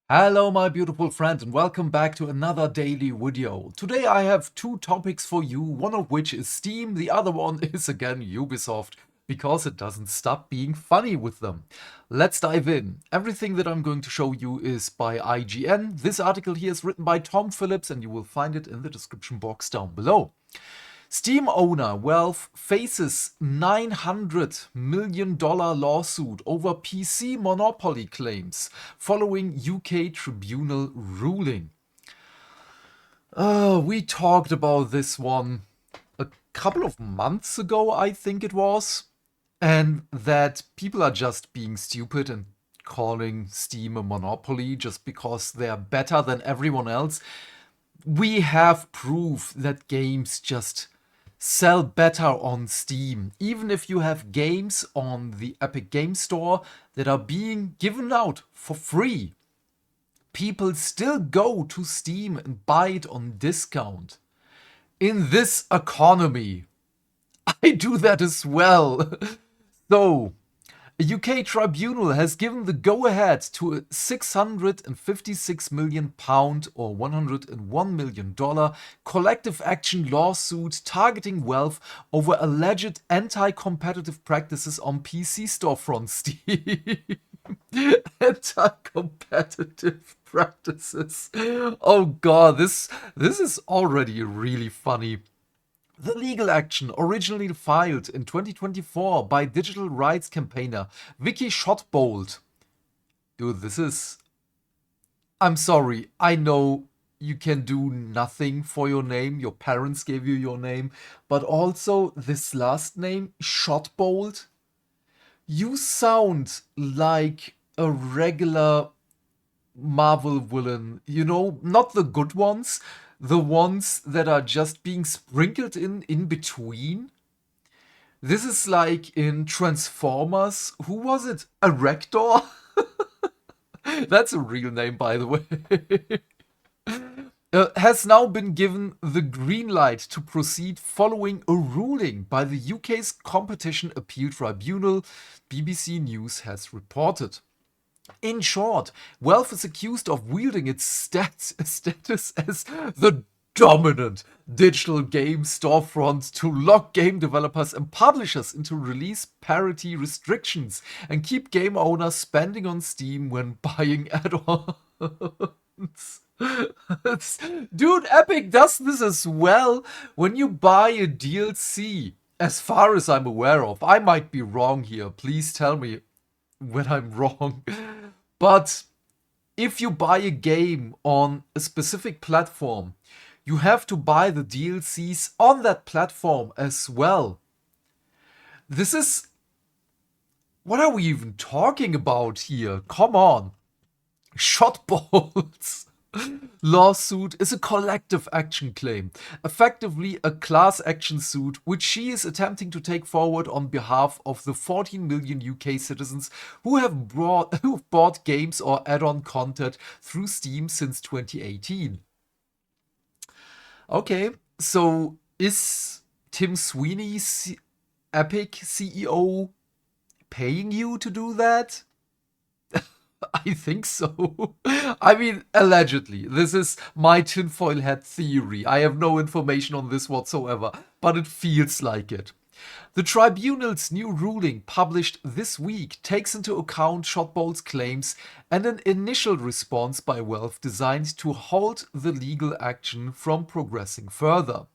Hello, my beautiful friend, and welcome back to another daily video. Today I have two topics for you, one of which is Steam, the other one is again Ubisoft, because it doesn't stop being funny with them. Let's dive in. Everything that I'm going to show you is by IGN. This article here is written by Tom Phillips, and you will find it in the description box down below. Steam owner Valve faces $900 million lawsuit over PC monopoly claims following UK tribunal ruling. We talked about this one a couple of months ago, I think it was, and that people are just being stupid and calling Steam a monopoly just because they're better than everyone else. We have proof that games just sell better on Steam. Even if you have games on the Epic Game Store that are being given out for free, people still go to Steam and buy it on discount. In this economy, I do that as well. So, a UK tribunal has given the go-ahead to a £656 million or $101 million collective action lawsuit targeting Valve over alleged anti-competitive practices on PC storefront Steam. Anti-competitive practices. Oh god, this is already really funny. The legal action, originally filed in 2024 by digital rights campaigner Vicky Shotbolt. Dude, this is... I'm sorry, I know you can do nothing for your name, your parents gave you your name, but also this last name, Shotbolt, you sound like a regular Marvel villain, not the good ones, the ones that are just being sprinkled in between. This is like in Transformers. Who was it? Erector? That's a real name, by the way. Has now been given the green light to proceed following a ruling by the UK's Competition Appeal Tribunal, BBC News has reported. In short, Valve is accused of wielding its status as the dominant digital game storefront to lock game developers and publishers into release parity restrictions and keep game owners spending on Steam when buying add-ons. Dude, Epic does this as well. When you buy a DLC, as far as I'm aware of, I might be wrong here, please tell me when I'm wrong. But if you buy a game on a specific platform, you have to buy the DLCs on that platform as well. This is... What are we even talking about here? Come on. Shotbolts. Lawsuit is a collective action claim, effectively a class action suit which she is attempting to take forward on behalf of the 14 million UK citizens who have bought games or add-on content through Steam since 2018. Okay, so is Tim Sweeney, Epic CEO, paying you to do that? I think so. I mean, allegedly. This is my tinfoil hat theory. I have no information on this whatsoever, but it feels like it. The tribunal's new ruling, published this week, takes into account Shotbolt's claims and an initial response by Valve designed to halt the legal action from progressing further.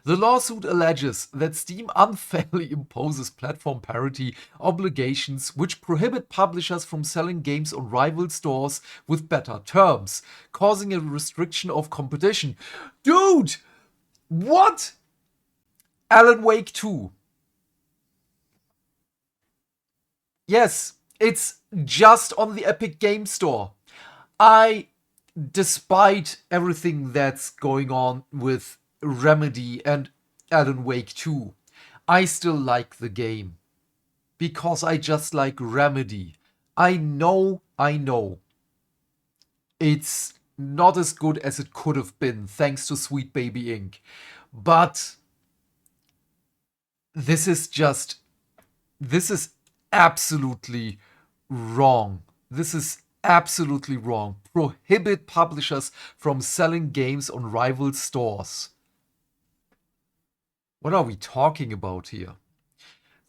The lawsuit alleges that Steam unfairly imposes platform parity obligations which prohibit publishers from selling games on rival stores with better terms, causing a restriction of competition. Dude! What? Alan Wake 2. Yes, it's just on the Epic Game Store. Despite everything that's going on with Remedy and Alan Wake 2, I still like the game. Because I just like Remedy. I know. It's not as good as it could have been, thanks to Sweet Baby Inc. But this is absolutely wrong. This is absolutely wrong. Prohibit publishers from selling games on rival stores. What are we talking about here?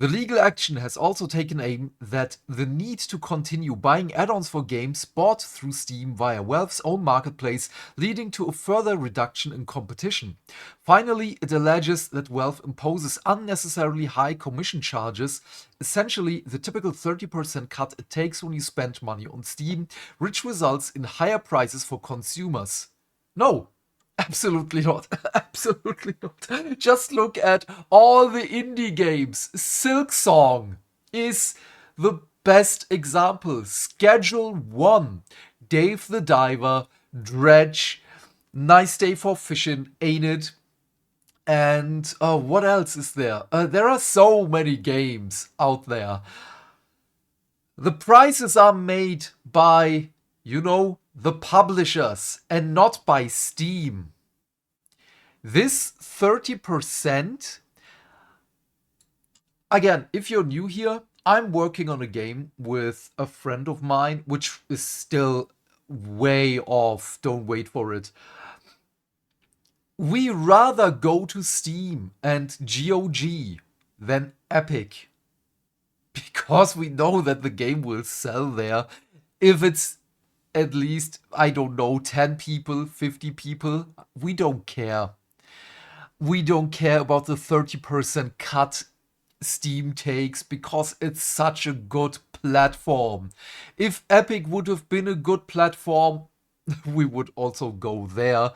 The legal action has also taken aim that the need to continue buying add-ons for games bought through Steam via Valve's own marketplace, leading to a further reduction in competition. Finally, it alleges that Valve imposes unnecessarily high commission charges, essentially the typical 30% cut it takes when you spend money on Steam, which results in higher prices for consumers. No, absolutely not. Absolutely not. Just look at all the indie games. Silksong is the best example. Schedule 1. Dave the Diver, Dredge, Nice Day for Fishing, Ain't It? And what else is there? There are so many games out there. The prices are made by, the publishers and not by Steam. This 30%, again, if you're new here, I'm working on a game with a friend of mine, which is still way off. Don't wait for it. We rather go to Steam and GOG than Epic. Because we know that the game will sell there if it's at least, I don't know, 10 people, 50 people. We don't care. We don't care about the 30% cut Steam takes because it's such a good platform. If Epic would have been a good platform, we would also go there.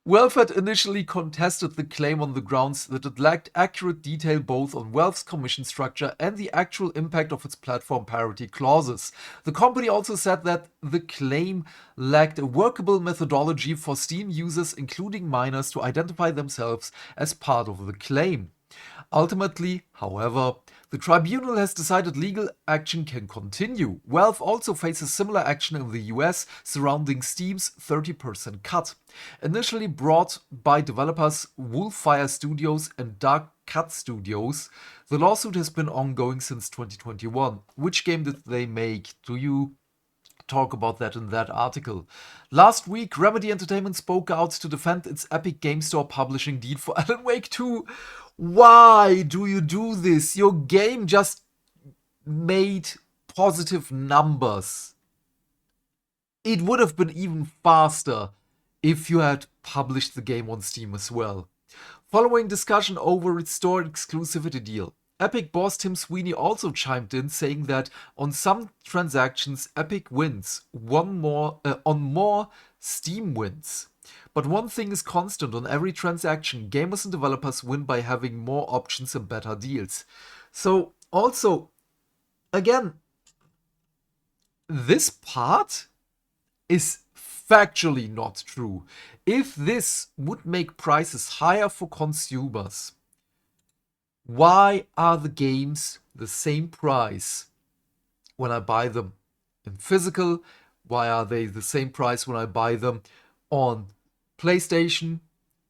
Valve had initially contested the claim on the grounds that it lacked accurate detail both on Valve's commission structure and the actual impact of its platform parity clauses. The company also said that the claim lacked a workable methodology for Steam users, including minors, to identify themselves as part of the claim. Ultimately, however, the tribunal has decided legal action can continue. Valve also faces similar action in the US surrounding Steam's 30% cut. Initially brought by developers Wolfire Studios and Dark Cut Studios, the lawsuit has been ongoing since 2021. Which game did they make? Do you talk about that in that article? Last week, Remedy Entertainment spoke out to defend its Epic Game Store publishing deal for Alan Wake 2. Why do you do this? Your game just made positive numbers. It would have been even faster if you had published the game on Steam as well. Following discussion over its store exclusivity deal, Epic boss Tim Sweeney also chimed in, saying that on some transactions Epic wins on more Steam wins. But one thing is constant on every transaction: gamers and developers win by having more options and better deals. So also, again, this part is factually not true. If this would make prices higher for consumers, why are the games the same price when I buy them in physical? Why are they the same price when I buy them on PlayStation,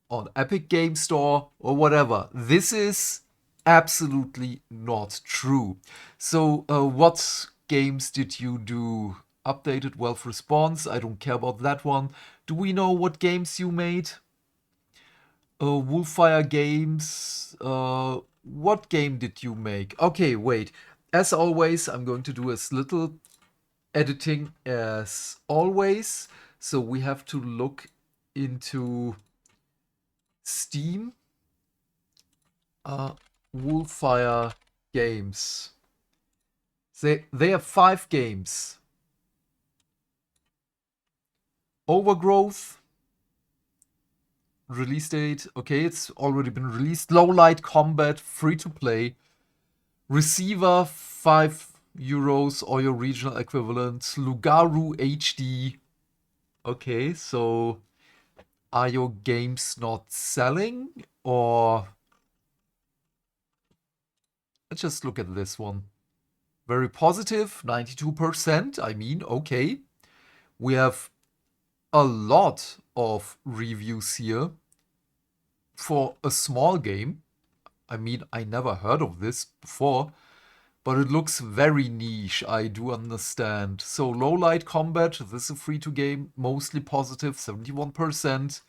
on Epic Game Store, or whatever? This is absolutely not true. So what games did you do? Updated Valve response. I don't care about that one. Do we know what games you made? Wolfire Games. What game did you make? Okay, wait. As always, I'm going to do as little editing as always. So we have to look into Steam. Wolfire Games. They have 5 games. Overgrowth. Release date. Okay, it's already been released. Low Light Combat, free to play. Receiver, €5 or your regional equivalent. Lugaru HD. Okay, so are your games not selling? Or let's just look at this one. Very positive, 92%. I mean, okay. We have a lot of reviews here for a small game. I mean, I never heard of this before, but it looks very niche, I do understand. So low light combat, this is a free to game, mostly positive, 71%.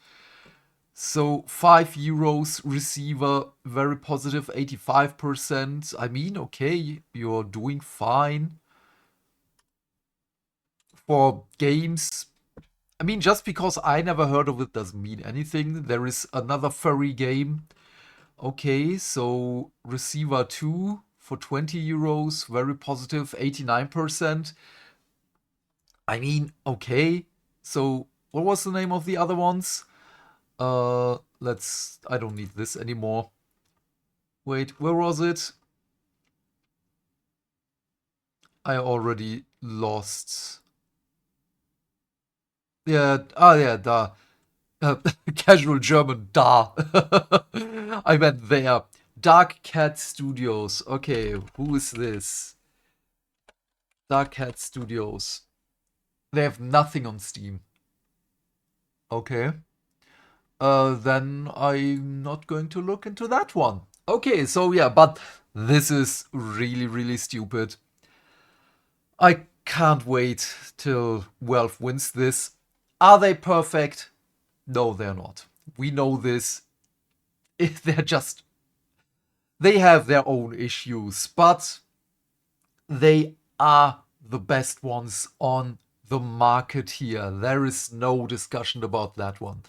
So 5 euros receiver, very positive, 85%. I mean, okay, you're doing fine. For games, I mean, just because I never heard of it doesn't mean anything. There is another furry game. Okay, so receiver 2 for 20 euros, very positive, 89%. I mean, okay. So what was the name of the other ones? I don't need this anymore. Wait, where was it? I already lost. Yeah, yeah, da. Casual German, da. I meant there. Dark Cat Studios. Okay, who is this? Dark Cat Studios. They have nothing on Steam. Okay. Then I'm not going to look into that one. Okay, so yeah, but this is really, really stupid. I can't wait till Valve wins this. Are they perfect? No, they're not. We know this. They're just. They have their own issues, but they are the best ones on the market here. There is no discussion about that one.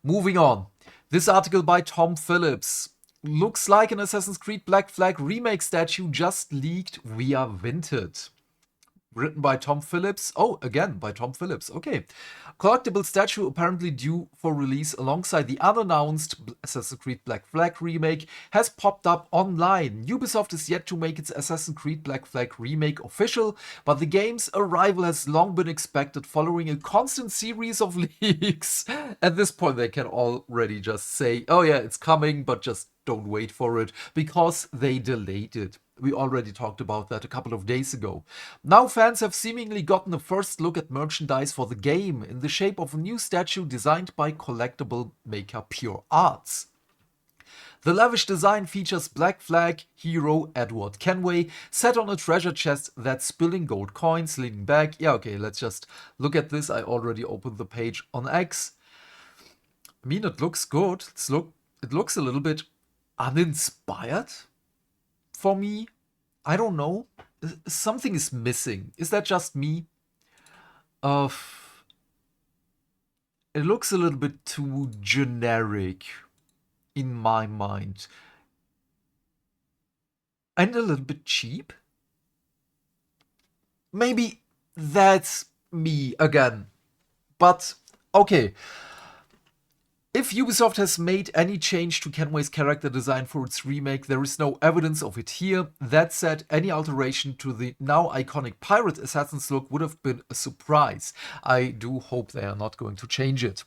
Moving on. This article by Tom Phillips. Looks like an Assassin's Creed Black Flag remake statue just leaked via Vinted. Written by Tom Phillips. Oh, again, by Tom Phillips. Okay. Collectible statue apparently due for release alongside the unannounced Assassin's Creed Black Flag remake has popped up online. Ubisoft is yet to make its Assassin's Creed Black Flag remake official, but the game's arrival has long been expected following a constant series of leaks. At this point, they can already just say, oh yeah, it's coming, but just don't wait for it, because they delayed it. We already talked about that a couple of days ago. Now fans have seemingly gotten a first look at merchandise for the game in the shape of a new statue designed by collectible maker Pure Arts. The lavish design features Black Flag hero Edward Kenway sat on a treasure chest that's spilling gold coins, leaning back. Yeah, okay, let's just look at this. I already opened the page on X. I mean, it looks good. It looks a little bit uninspired for me. I don't know. Something is missing. Is that just me? Uh, it looks a little bit too generic in my mind. And a little bit cheap? Maybe that's me again. But, okay. If Ubisoft has made any change to Kenway's character design for its remake, there is no evidence of it here. That said, any alteration to the now iconic pirate assassin's look would have been a surprise. I do hope they are not going to change it.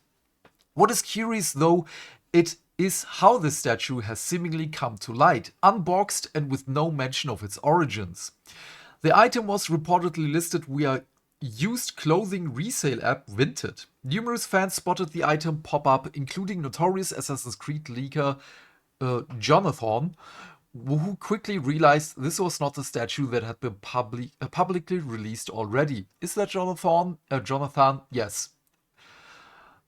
What is curious though, it is how the statue has seemingly come to light, unboxed and with no mention of its origins. The item was reportedly listed via used clothing resale app Vinted. Numerous fans spotted the item pop up, including notorious Assassin's Creed leaker Jonathan, who quickly realized this was not a statue that had been publicly released already. Is that Jonathan? Jonathan? Yes.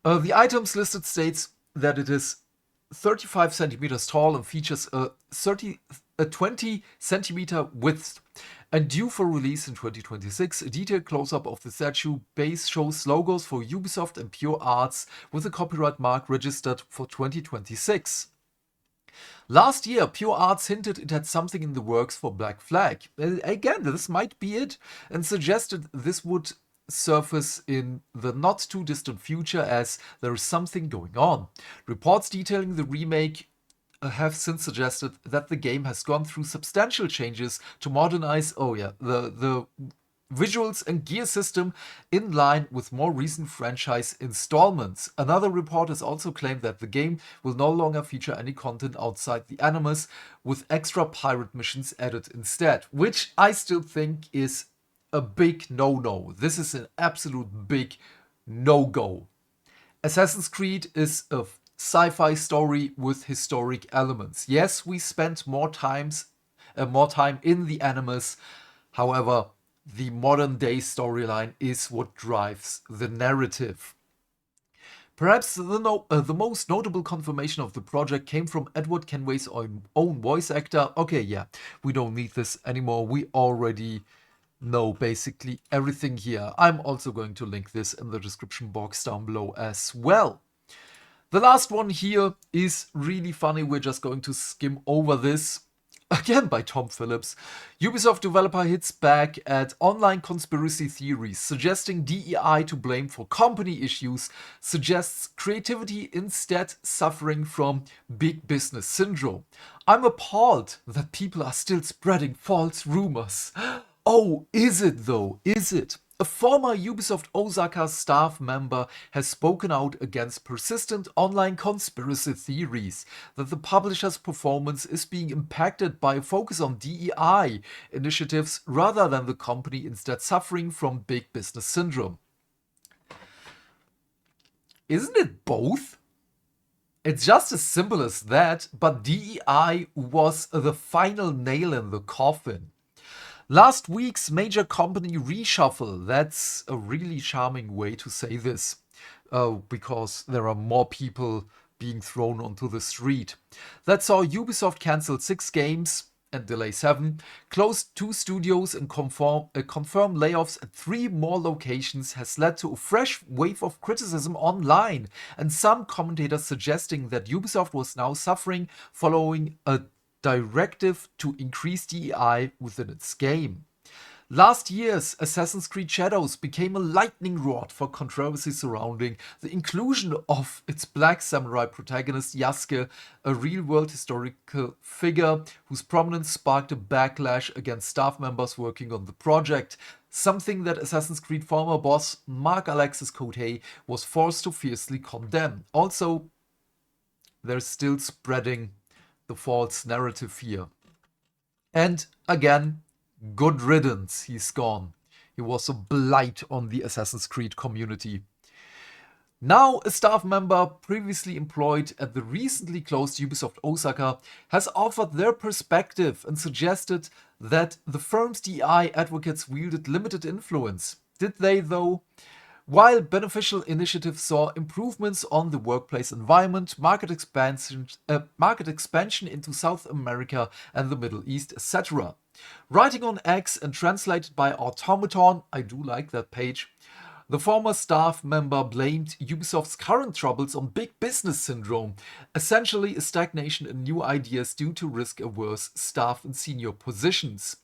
The items listed states that it is 35 centimeters tall and features a 20 centimeter width. And due for release in 2026, a detailed close-up of the statue base shows logos for Ubisoft and Pure Arts with a copyright mark registered for 2026. Last year, Pure Arts hinted it had something in the works for Black Flag. Again, this might be it, and suggested this would surface in the not too distant future as there is something going on. Reports detailing the remake have since suggested that the game has gone through substantial changes to modernize, the visuals and gear system in line with more recent franchise installments. Another report has also claimed that the game will no longer feature any content outside the Animus, with extra pirate missions added instead, which I still think is a big no-no. This is an absolute big no-go. Assassin's Creed is a sci-fi story with historic elements. Yes, we spent more more time in the Animus. However, the modern day storyline is what drives the narrative. Perhaps the most notable confirmation of the project came from Edward Kenway's own voice actor. Okay, yeah, we don't need this anymore. We already know basically everything here. I'm also going to link this in the description box down below as well. The last one here is really funny. We're just going to skim over this. Again by Tom Phillips. Ubisoft developer hits back at online conspiracy theories, suggesting DEI to blame for company issues, suggests creativity instead suffering from big business syndrome. I'm appalled that people are still spreading false rumors. Oh, is it though? Is it? A former Ubisoft Osaka staff member has spoken out against persistent online conspiracy theories that the publisher's performance is being impacted by a focus on DEI initiatives rather than the company instead suffering from big business syndrome. Isn't it both? It's just as simple as that, but DEI was the final nail in the coffin. Last week's major company reshuffle, that's a really charming way to say this, because there are more people being thrown onto the street. That saw Ubisoft cancel 6 games and delay 7, close 2 studios and confirm layoffs at 3 more locations has led to a fresh wave of criticism online, and some commentators suggesting that Ubisoft was now suffering following a directive to increase DEI within its game. Last year's Assassin's Creed Shadows became a lightning rod for controversy surrounding the inclusion of its black samurai protagonist Yasuke, a real-world historical figure whose prominence sparked a backlash against staff members working on the project, something that Assassin's Creed former boss Mark Alexis Cote was forced to fiercely condemn. Also, they're still spreading the false narrative here. And again, good riddance, he's gone. He was a blight on the Assassin's Creed community. Now, a staff member previously employed at the recently closed Ubisoft Osaka has offered their perspective and suggested that the firm's DEI advocates wielded limited influence. Did they, though? While beneficial initiatives saw improvements on the workplace environment, market expansion into South America and the Middle East, etc. Writing on X and translated by Automaton, I do like that page, the former staff member blamed Ubisoft's current troubles on big business syndrome, essentially a stagnation in new ideas due to risk-averse staff in senior positions.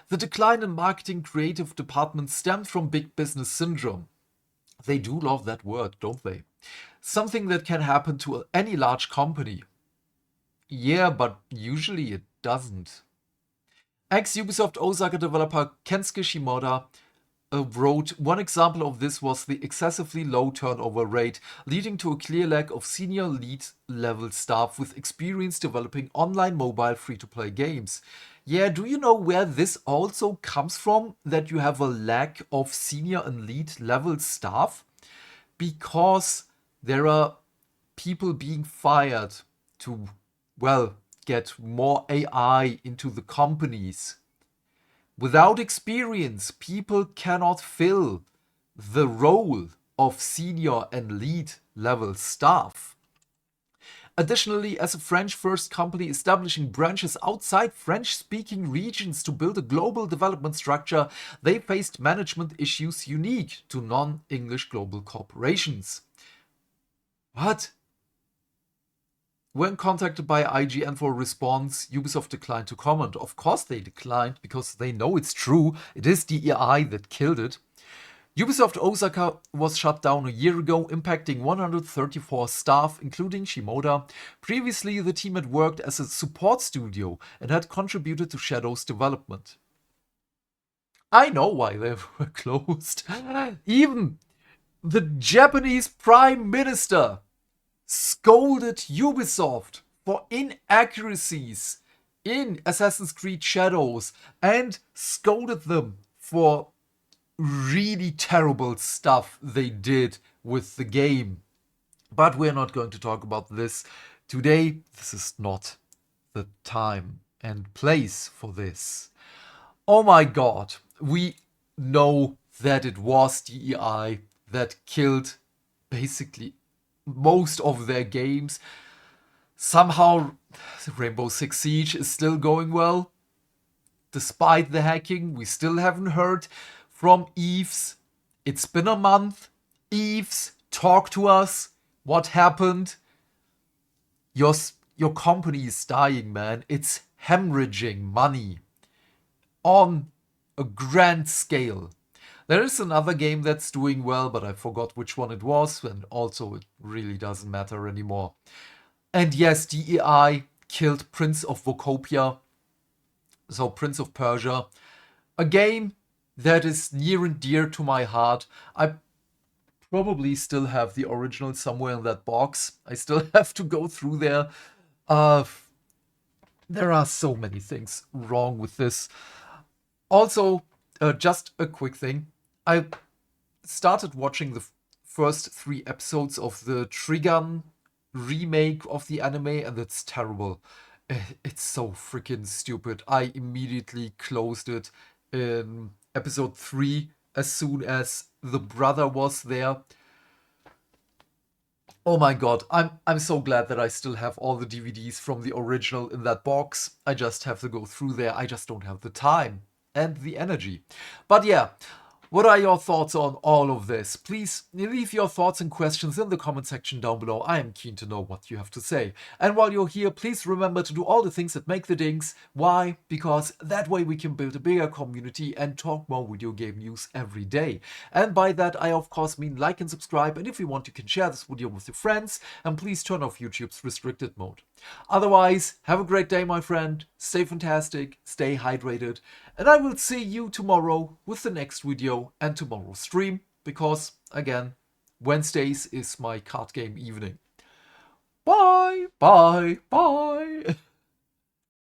The decline in marketing creative departments stemmed from big business syndrome. They do love that word, don't they? Something that can happen to any large company. Yeah, but usually it doesn't. Ex-Ubisoft Osaka developer Kensuke Shimoda wrote, one example of this was the excessively low turnover rate, leading to a clear lack of senior lead level staff with experience developing online mobile free-to-play games. Yeah, do you know where this also comes from? That you have a lack of senior and lead level staff? Because there are people being fired to, well, get more AI into the companies. Without experience, people cannot fill the role of senior and lead level staff. Additionally, as a French-first company establishing branches outside French-speaking regions to build a global development structure, they faced management issues unique to non-English global corporations. What? When contacted by IGN for a response, Ubisoft declined to comment. Of course they declined, because they know it's true. It is DEI that killed it. Ubisoft Osaka was shut down a year ago, impacting 134 staff, including Shimoda. Previously, the team had worked as a support studio and had contributed to Shadow's development. I know why they were closed. Even the Japanese Prime Minister scolded Ubisoft for inaccuracies in Assassin's Creed Shadows and scolded them for really terrible stuff they did with the game. But we're not going to talk about this today. This is not the time. and place for this. Oh my god, we know that it was DEI that killed basically most of their games. Somehow, Rainbow Six Siege is still going well. Despite the hacking, we still haven't heard from Eves. It's been a month. Eves, talk to us. What happened? Your, your company is dying, man. It's hemorrhaging money on a grand scale. There is another game that's doing well, but I forgot which one it was, and also it really doesn't matter anymore. And yes, DEI killed Prince of Vocopia, so Prince of Persia, a game that is near and dear to my heart. I probably still have the original somewhere in that box. I still have to go through there. Uh, there are so many things wrong with this. Also, just a quick thing. I started watching the first 3 episodes of the Trigun remake of the anime, and it's terrible. It's so freaking stupid. I immediately closed it in episode 3 as soon as the brother was there. Oh my god, I'm so glad that I still have all the DVDs from the original in that box. I just have to go through there. I just don't have the time and the energy. But yeah, what are your thoughts on all of this? Please leave your thoughts and questions in the comment section down below. I am keen to know what you have to say. And while you're here, please remember to do all the things that make the dings. Why? Because that way we can build a bigger community and talk more video game news every day. And by that I of course mean like and subscribe, and if you want you can share this video with your friends, and please turn off YouTube's restricted mode. Otherwise, have a great day my friend, stay fantastic, stay hydrated, and I will see you tomorrow with the next video and tomorrow's stream, because, again, Wednesdays is my card game evening. Bye, bye, bye!